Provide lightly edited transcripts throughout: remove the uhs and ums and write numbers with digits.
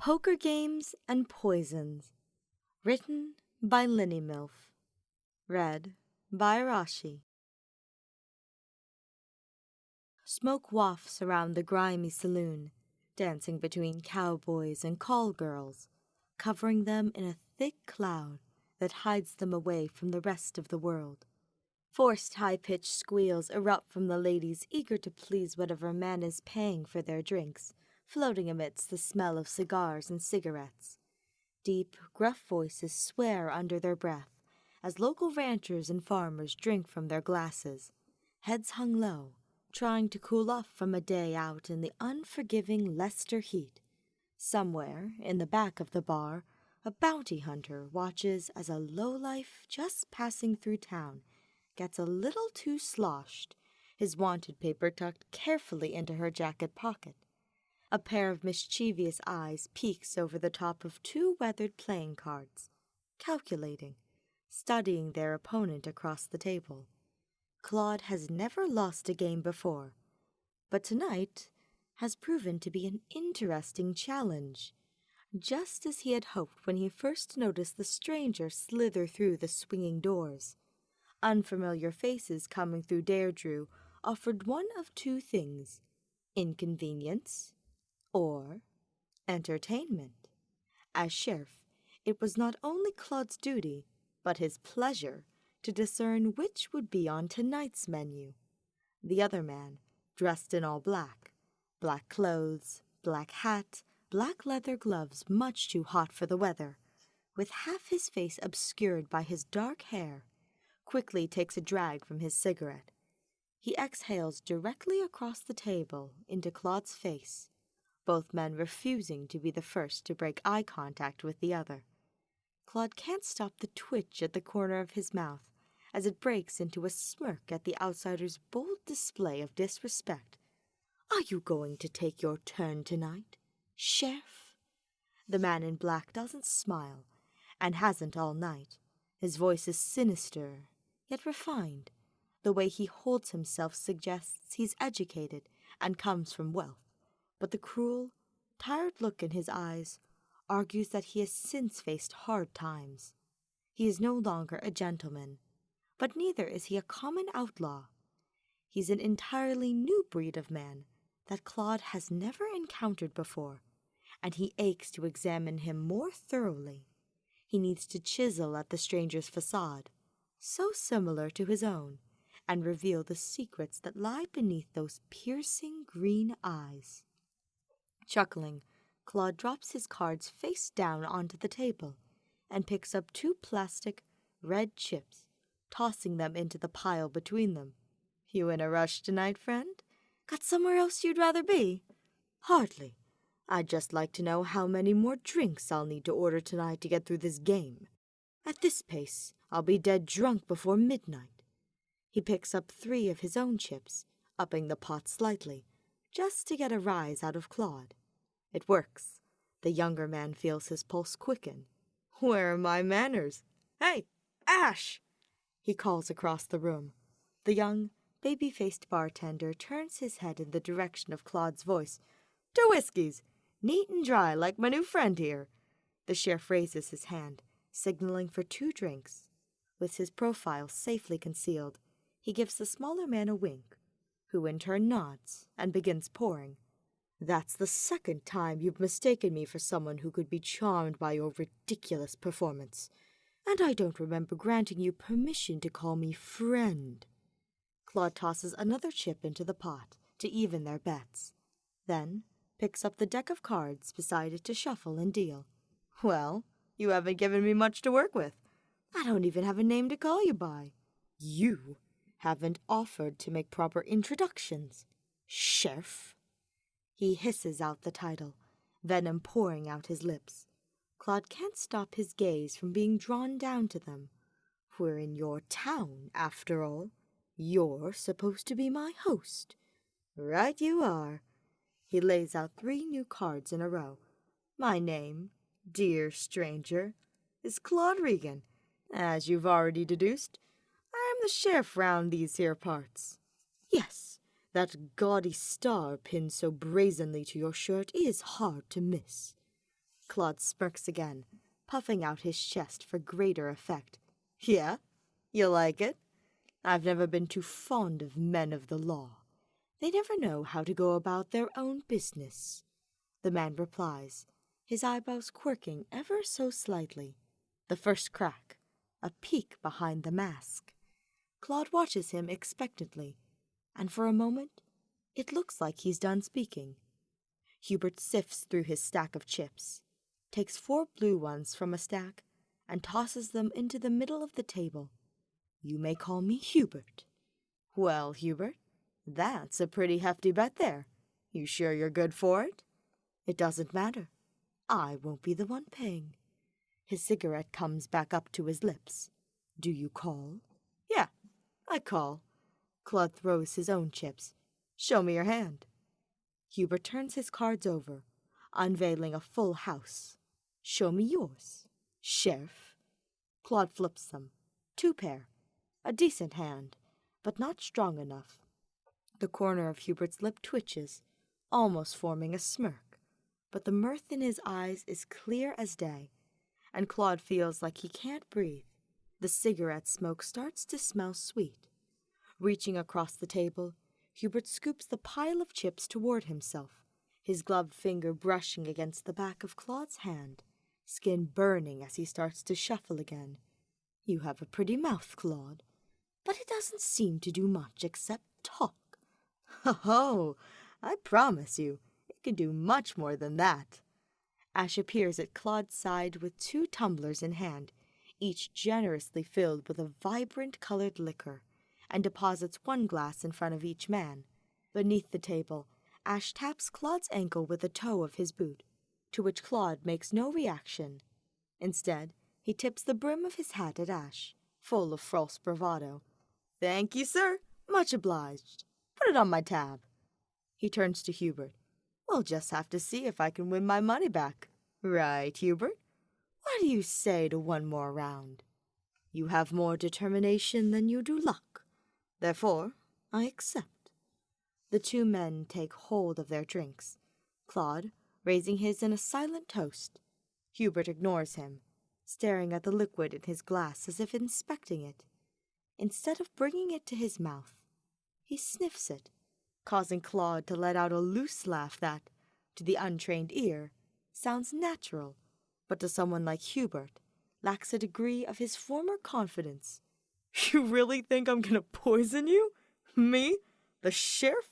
Poker Games and Poisons. Written by Linny Milf. Read by Rashi. Smoke wafts around the grimy saloon, dancing between cowboys and call girls, covering them in a thick cloud that hides them away from the rest of the world. Forced high-pitched squeals erupt from the ladies eager to please whatever man is paying for their drinks, floating amidst the smell of cigars and cigarettes. Deep, gruff voices swear under their breath as local ranchers and farmers drink from their glasses, heads hung low, trying to cool off from a day out in the unforgiving Leicester heat. Somewhere, in the back of the bar, a bounty hunter watches as a lowlife just passing through town gets a little too sloshed, his wanted paper tucked carefully into her jacket pocket. A pair of mischievous eyes peeks over the top of two weathered playing cards, calculating, studying their opponent across the table. Claude has never lost a game before, but tonight has proven to be an interesting challenge, just as he had hoped when he first noticed the stranger slither through the swinging doors. Unfamiliar faces coming through Derdriu offered one of two things: inconvenience or entertainment. As sheriff, it was not only Claude's duty, but his pleasure, to discern which would be on tonight's menu. The other man, dressed in all black, black clothes, black hat, black leather gloves much too hot for the weather, with half his face obscured by his dark hair, quickly takes a drag from his cigarette. He exhales directly across the table into Claude's face, both men refusing to be the first to break eye contact with the other. Claude can't stop the twitch at the corner of his mouth as it breaks into a smirk at the outsider's bold display of disrespect. "Are you going to take your turn tonight, Sheriff?" The man in black doesn't smile, and hasn't all night. His voice is sinister, yet refined. The way he holds himself suggests he's educated and comes from wealth, but the cruel, tired look in his eyes argues that he has since faced hard times. He is no longer a gentleman, but neither is he a common outlaw. He's an entirely new breed of man that Claude has never encountered before, and he aches to examine him more thoroughly. He needs to chisel at the stranger's facade, so similar to his own, and reveal the secrets that lie beneath those piercing green eyes. Chuckling, Claude drops his cards face down onto the table and picks up two plastic, red chips, tossing them into the pile between them. "You in a rush tonight, friend? Got somewhere else you'd rather be?" "Hardly. I'd just like to know how many more drinks I'll need to order tonight to get through this game. At this pace, I'll be dead drunk before midnight." He picks up 3 of his own chips, upping the pot slightly, just to get a rise out of Claude. It works. The younger man feels his pulse quicken. "Where are my manners? Hey, Ash!" he calls across the room. The young, baby-faced bartender turns his head in the direction of Claude's voice. "2 whiskeys, neat and dry like my new friend here." The sheriff raises his hand, signaling for 2 drinks. With his profile safely concealed, he gives the smaller man a wink, who in turn nods and begins pouring. "That's the 2nd time you've mistaken me for someone who could be charmed by your ridiculous performance, and I don't remember granting you permission to call me friend." Claude tosses another chip into the pot to even their bets, then picks up the deck of cards beside it to shuffle and deal. "Well, you haven't given me much to work with. I don't even have a name to call you by. You haven't offered to make proper introductions, Sheriff." He hisses out the title, venom pouring out his lips. Claude can't stop his gaze from being drawn down to them. "We're in your town, after all. You're supposed to be my host." "Right you are." He lays out 3 new cards in a row. "My name, dear stranger, is Claude Regan. As you've already deduced, I am the sheriff round these here parts. Yes, that gaudy star pinned so brazenly to your shirt is hard to miss. Claude smirks again, puffing out his chest for greater effect. Yeah? You like it? I've never been too fond of men of the law. They never know how to go about their own business. The man replies, his eyebrows quirking ever so slightly. The first crack, a peek behind the mask. Claude watches him expectantly, and for a moment, it looks like he's done speaking. Hubert sifts through his stack of chips, takes 4 blue ones from a stack, and tosses them into the middle of the table. You may call me Hubert. Well, Hubert, that's a pretty hefty bet there. You sure you're good for it? It doesn't matter. I won't be the one paying. His cigarette comes back up to his lips. Do you call? Yeah, I call. Claude throws his own chips. Show me your hand. Hubert turns his cards over, unveiling a full house. Show me yours. Sheriff. Claude flips them. 2 pair. A decent hand, but not strong enough. The corner of Hubert's lip twitches, almost forming a smirk, but the mirth in his eyes is clear as day, and Claude feels like he can't breathe. The cigarette smoke starts to smell sweet. Reaching across the table, Hubert scoops the pile of chips toward himself, his gloved finger brushing against the back of Claude's hand, skin burning as he starts to shuffle again. You have a pretty mouth, Claude, but it doesn't seem to do much except talk. Ho-ho! I promise you, it can do much more than that. Ash appears at Claude's side with 2 tumblers in hand, each generously filled with a vibrant colored liquor, and deposits 1 glass in front of each man. Beneath the table, Ash taps Claude's ankle with the toe of his boot, to which Claude makes no reaction. Instead, he tips the brim of his hat at Ash, full of false bravado. Thank you, sir. Much obliged. Put it on my tab. He turns to Hubert. We'll just have to see if I can win my money back. Right, Hubert? What do you say to 1 more round? You have more determination than you do luck. Therefore, I accept. The 2 men take hold of their drinks, Claude raising his in a silent toast. Hubert ignores him, staring at the liquid in his glass as if inspecting it. Instead of bringing it to his mouth, he sniffs it, causing Claude to let out a loose laugh that, to the untrained ear, sounds natural, but to someone like Hubert, lacks a degree of his former confidence. You really think I'm going to poison you? Me? The sheriff?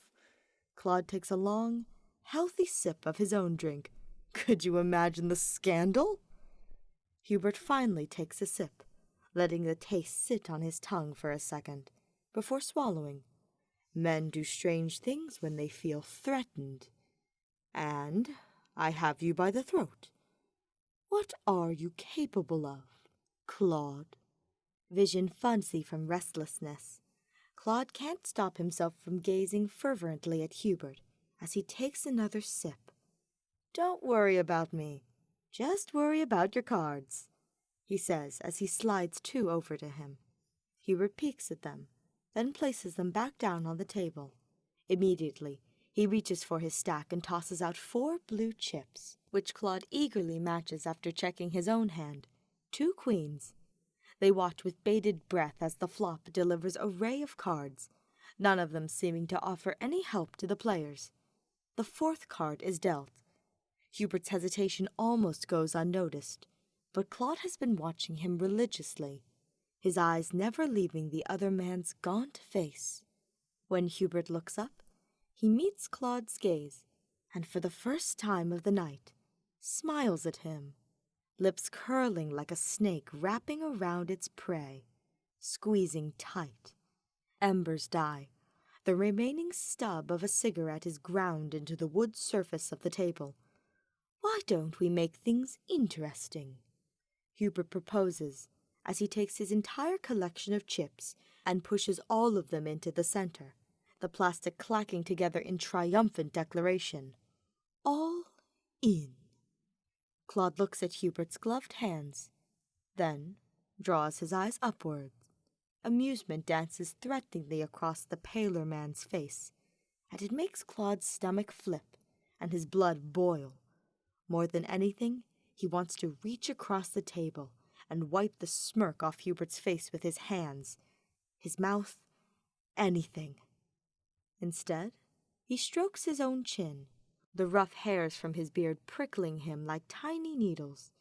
Claude takes a long, healthy sip of his own drink. Could you imagine the scandal? Hubert finally takes a sip, letting the taste sit on his tongue for a second, before swallowing. Men do strange things when they feel threatened. And I have you by the throat. What are you capable of, Claude? Vision fuzzy from restlessness. Claude can't stop himself from gazing fervently at Hubert as he takes another sip. Don't worry about me. Just worry about your cards, he says as he slides 2 over to him. Hubert peeks at them, then places them back down on the table. Immediately, he reaches for his stack and tosses out 4 blue chips, which Claude eagerly matches after checking his own hand. 2 queens. They watch with bated breath as the flop delivers a ray of cards, none of them seeming to offer any help to the players. The 4th card is dealt. Hubert's hesitation almost goes unnoticed, but Claude has been watching him religiously, his eyes never leaving the other man's gaunt face. When Hubert looks up, he meets Claude's gaze, and for the first time of the night, smiles at him, lips curling like a snake wrapping around its prey, squeezing tight. Embers die. The remaining stub of a cigarette is ground into the wood surface of the table. Why don't we make things interesting? Hubert proposes, as he takes his entire collection of chips and pushes all of them into the center, the plastic clacking together in triumphant declaration. All in. Claude looks at Hubert's gloved hands, then draws his eyes upwards. Amusement dances threateningly across the paler man's face, and it makes Claude's stomach flip and his blood boil. More than anything, He wants to reach across the table and wipe the smirk off Hubert's face with his hands, his mouth, anything. Instead, he strokes his own chin, the rough hairs from his beard prickling him like tiny needles,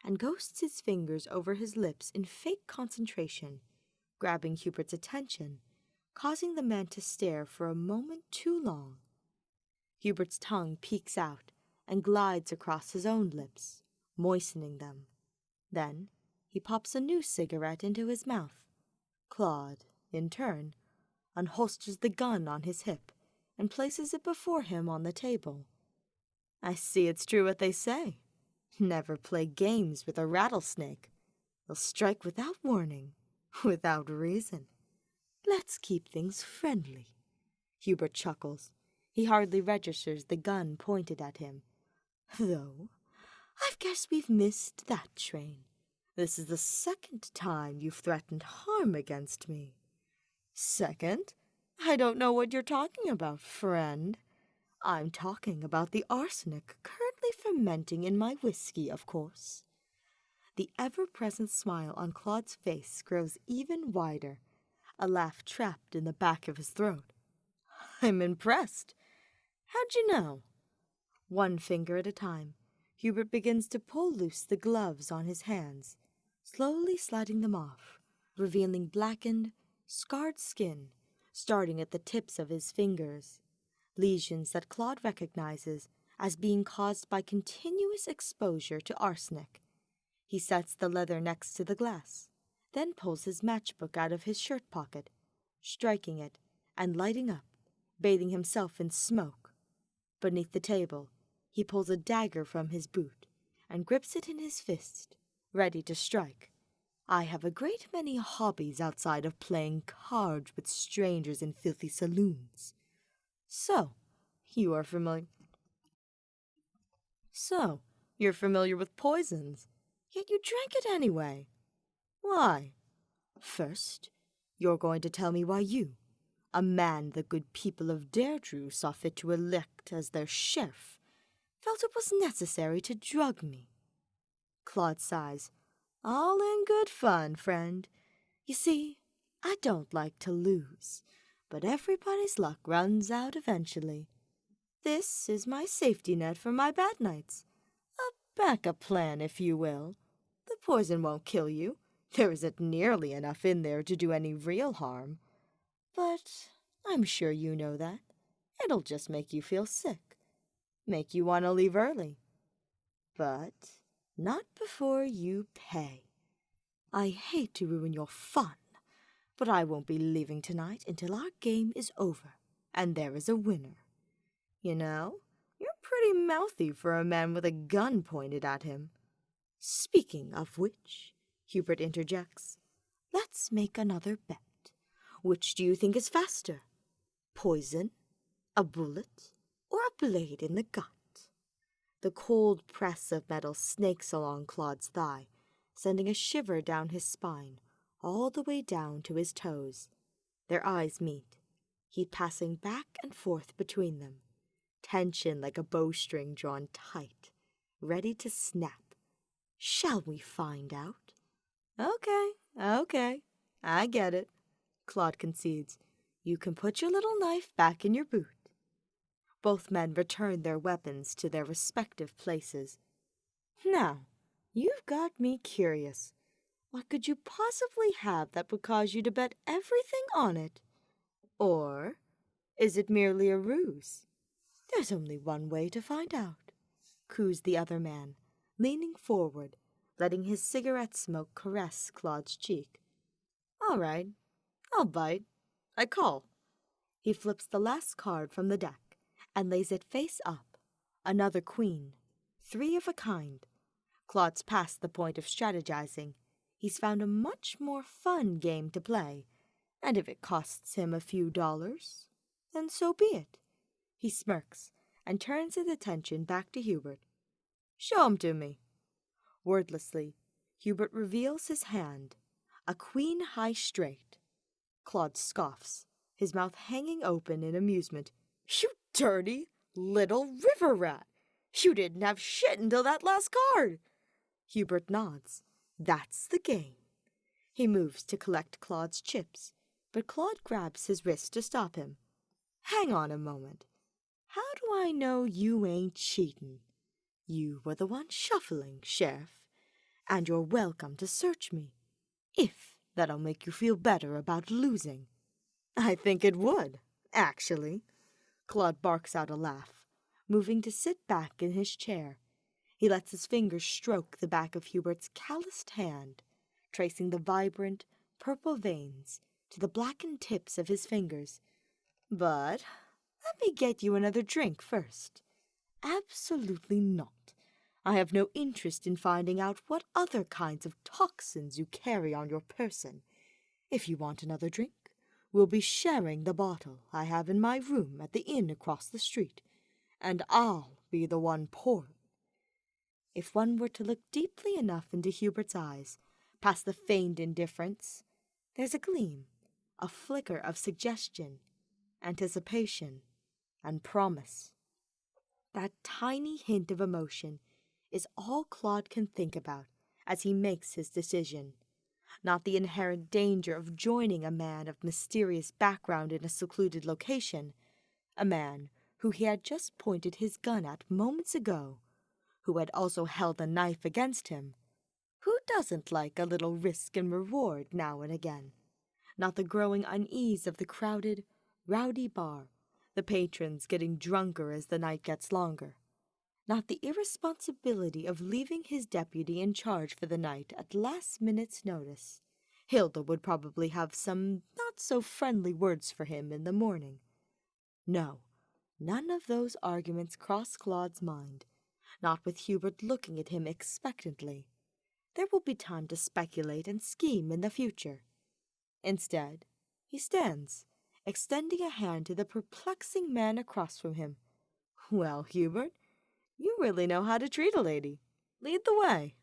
and ghosts his fingers over his lips in fake concentration, grabbing Hubert's attention, causing the man to stare for a moment too long. Hubert's tongue peeks out and glides across his own lips, moistening them. Then he pops a new cigarette into his mouth. Claude, in turn, unholsters the gun on his hip and places it before him on the table. I see it's true what they say. Never play games with a rattlesnake. They'll strike without warning, without reason. Let's keep things friendly. Hubert chuckles. He hardly registers the gun pointed at him. Though, I guess we've missed that train. This is the second time you've threatened harm against me. Second? I don't know what you're talking about, friend. I'm talking about the arsenic currently fermenting in my whiskey, of course. The ever-present smile on Claude's face grows even wider, a laugh trapped in the back of his throat. I'm impressed. How'd you know? One finger at a time, Hubert begins to pull loose the gloves on his hands, slowly sliding them off, revealing blackened, scarred skin, starting at the tips of his fingers, lesions that Claude recognizes as being caused by continuous exposure to arsenic. He sets the leather next to the glass, then pulls his matchbook out of his shirt pocket, striking it and lighting up, bathing himself in smoke. Beneath the table, he pulls a dagger from his boot and grips it in his fist, ready to strike. I have a great many hobbies outside of playing cards with strangers in filthy saloons. So, you're familiar with poisons, yet you drank it anyway. Why? First, you're going to tell me why you, a man the good people of Derdriu saw fit to elect as their sheriff, felt it was necessary to drug me. Claude sighs. All in good fun, friend. You see, I don't like to lose, but everybody's luck runs out eventually. This is my safety net for my bad nights. A backup plan, if you will. The poison won't kill you. There isn't nearly enough in there to do any real harm. But I'm sure you know that. It'll just make you feel sick. Make you want to leave early. But not before you pay. I hate to ruin your fun, but I won't be leaving tonight until our game is over, and there is a winner. You know, you're pretty mouthy for a man with a gun pointed at him. Speaking of which, Hubert interjects, let's make another bet. Which do you think is faster? Poison, a bullet, or a blade in the gut? The cold press of metal snakes along Claude's thigh, sending a shiver down his spine, all the way down to his toes. Their eyes meet, he passing back and forth between them, tension like a bowstring drawn tight, ready to snap. Shall we find out? Okay, I get it, Claude concedes. You can put your little knife back in your boot. Both men return their weapons to their respective places. Now, you've got me curious. What could you possibly have that would cause you to bet everything on it? Or is it merely a ruse? There's only one way to find out, coos the other man, leaning forward, letting his cigarette smoke caress Claude's cheek. All right, I'll bite. I call. He flips the last card from the deck and lays it face up. Another queen. 3 of a kind. Claude's past the point of strategizing. He's found a much more fun game to play, and if it costs him a few dollars, then so be it. He smirks and turns his attention back to Hubert. Show 'em to me. Wordlessly, Hubert reveals his hand, a queen high straight. Claude scoffs, his mouth hanging open in amusement. You dirty little river rat! You didn't have shit until that last card! Hubert nods. That's the game. He moves to collect Claude's chips, but Claude grabs his wrist to stop him. Hang on a moment. How do I know you ain't cheatin'? You were the one shuffling, Sheriff, and you're welcome to search me, if that'll make you feel better about losing. I think it would, actually. Claude barks out a laugh, moving to sit back in his chair. He lets his fingers stroke the back of Hubert's calloused hand, tracing the vibrant, purple veins to the blackened tips of his fingers. But let me get you another drink first. Absolutely not. I have no interest in finding out what other kinds of toxins you carry on your person. If you want another drink, we'll be sharing the bottle I have in my room at the inn across the street, and I'll be the one pouring. If one were to look deeply enough into Hubert's eyes, past the feigned indifference, there's a gleam, a flicker of suggestion, anticipation, and promise. That tiny hint of emotion is all Claude can think about as he makes his decision, not the inherent danger of joining a man of mysterious background in a secluded location, a man who he had just pointed his gun at moments ago, who had also held a knife against him. Who doesn't like a little risk and reward now and again? Not the growing unease of the crowded, rowdy bar, the patrons getting drunker as the night gets longer. Not the irresponsibility of leaving his deputy in charge for the night at last minute's notice. Hilda would probably have some not-so-friendly words for him in the morning. No, none of those arguments cross Claude's mind, not with Hubert looking at him expectantly. There will be time to speculate and scheme in the future. Instead, he stands, extending a hand to the perplexing man across from him. Well, Hubert, you really know how to treat a lady. Lead the way.